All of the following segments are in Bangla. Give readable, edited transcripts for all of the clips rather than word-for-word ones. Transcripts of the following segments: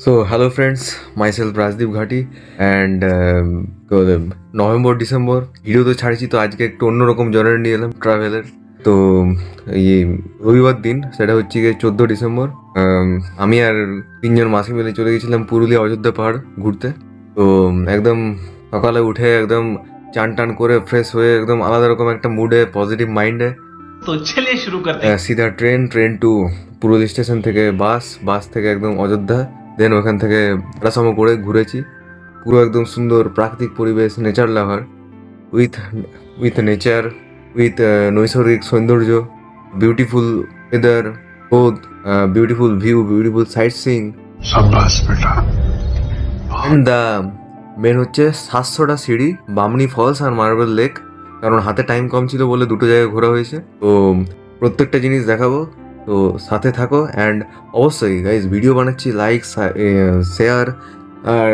So, hello friends, myself Rajdeep Ghati and November December video তো ছাড়ছি, তো আজকে একটু অন্যরকম জনের নিয়ে এলাম ট্রাভেলের। তো এই রবিবার দিন, সেটা হচ্ছে গিয়ে 14 ডিসেম্বর, আমি আর তিনজন মাসি মিলে চলে গেছিলাম পুরুলিয়া অযোধ্যা পাহাড় ঘুরতে। তো একদম সকালে উঠে একদম চান টান করে ফ্রেশ হয়ে একদম আলাদা রকম একটা মুডে, পজিটিভ মাইন্ডে তো চলিয়ে শুরু করতে সিধা ট্রেন টু পুরুলিয়া স্টেশন থেকে বাস থেকে একদম অযোধ্যা, দেন ওখান থেকে আসামও করে ঘুরেছি। পুরো একদম সুন্দর প্রাকৃতিক পরিবেশ, nature lover, with nature, with নৈসর্গিক সৌন্দর্য, beautiful weather, both beautiful view, beautiful sight seeing. And the main হচ্ছে 700টা সিঁড়ি, বামনি ফলস আর মার্বেল লেক। কারণ হাতে টাইম কম ছিল বলে দুটো জায়গায় ঘোরা হয়েছে, তো প্রত্যেকটা জিনিস দেখাবো, তো সাথে থাকো। অ্যান্ড অবশ্যই গাইজ ভিডিও বানাচ্ছি, লাইক শেয়ার আর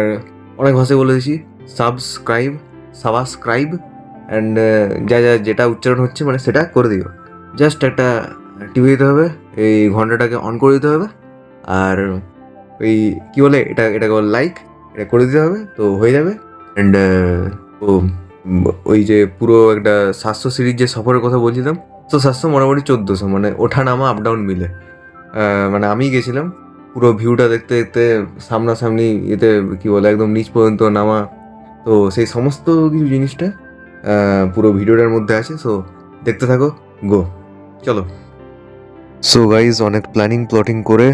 অনেক ভাষায় বলে দিয়েছি, সাবস্ক্রাইব অ্যান্ড যেটা উচ্চারণ হচ্ছে মানে সেটা করে দিও। জাস্ট একটা টিভি দিতে হবে, এই ঘন্টাটাকে অন করে দিতে হবে, আর ওই কী বলে এটাকে বলে লাইক, এটা করে দিতে হবে, তো হয়ে যাবে। অ্যান্ড ওই যে পুরো একটা 700 সিরিজ যে সফরের কথা বলছিলাম, তো 700 মোটামুটি 1400, মানে ওঠা নামা আপ ডাউন মিলে, মানে আমি গেছিলাম পুরো ভিউটা দেখতে দেখতে, সামনাসামনি এতে কী বলে একদম নিচ পর্যন্ত নামা। তো সেই সমস্ত কিছু জিনিসটা পুরো ভিডিওটার মধ্যে আছে, সো দেখতে থাকো, গো চলো। সো গাইজ অনেক প্ল্যাটিং করে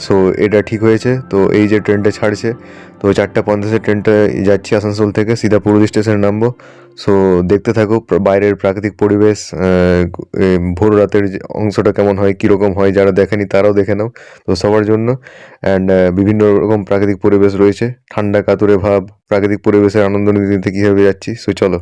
সো এটা ঠিক হয়েছে। তো এই যে ট্রেনটা ছাড়ছে, তো 4:50 ট্রেনটা যাচ্ছি আসানসোল থেকে, সিধা পুরুলিয়া স্টেশনে নামবো। সো দেখতে থাকো বাইরের প্রাকৃতিক পরিবেশ, ভোর রাতের অংশটা কেমন হয়, কীরকম হয়, যারা দেখেনি তারাও দেখে নাও, তো সবার জন্য। অ্যান্ড বিভিন্ন রকম প্রাকৃতিক পরিবেশ রয়েছে, ঠান্ডা কাতুরে ভাব, প্রাকৃতিক পরিবেশের আনন্দ নিতে কীভাবে যাচ্ছি, সো চলো।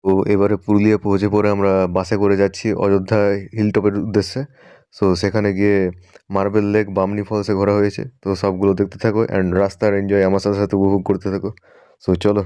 তো এবারে পুরুলিয়া পৌঁছে পরে আমরা বাসে করে যাচ্ছি অযোধ্যা হিলটপের উদ্দেশ্যে। সো সেখানে গিয়ে মার্বেল লেক, বামনি ফলসে ঘোরা হয়েছে, তো সবগুলো দেখতে থাকো অ্যান্ড রাস্তার এনজয় আমার সাথে সাথে উপভোগ করতে থাকো। সো চলো।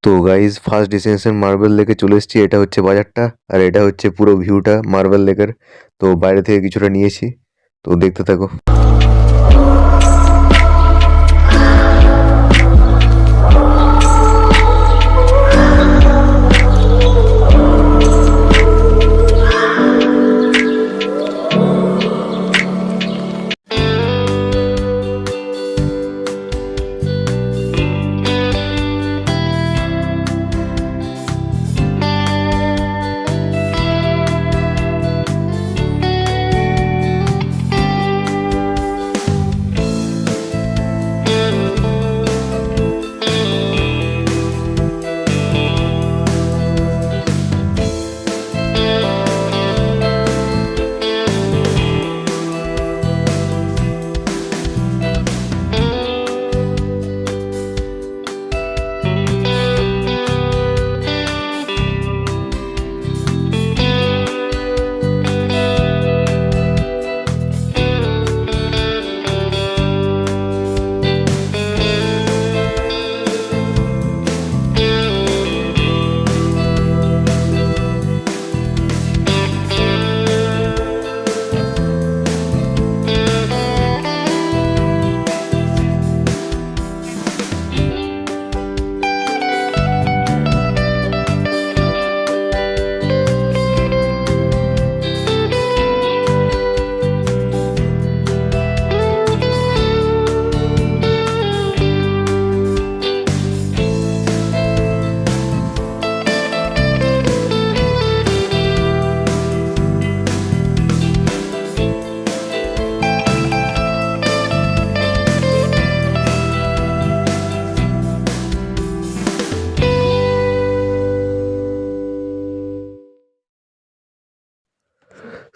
তো গাইজ ফার্স্ট ডেস্টিনেশন মার্বেল লেকে চলে এসেছি। এটা হচ্ছে বাজারটা, আর এটা হচ্ছে পুরো ভিউটা মার্বেল লেকের। তো বাইরে থেকে কিছুটা নিয়েছি, তো দেখতে থাকো।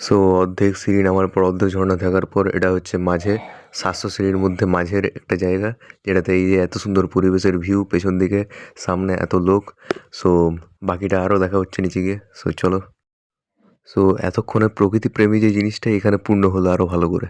সো অর্ধেক সিঁড়ি নামার পর, অর্ধেক ঝর্ণা থাকার পর, এটা হচ্ছে মাঝে 700 সিঁড়ির মধ্যে মাঝের একটা জায়গা, যেটাতে এই যে এত সুন্দর পরিবেশের ভিউ, পেছন দিকে সামনে এত লোক। সো বাকিটা আরও দেখা হচ্ছে নিচে গিয়ে। সো চলো। সো এতক্ষণে প্রকৃতি প্রেমী যে জিনিসটা এখানে পূর্ণ হলো আরও ভালো করে।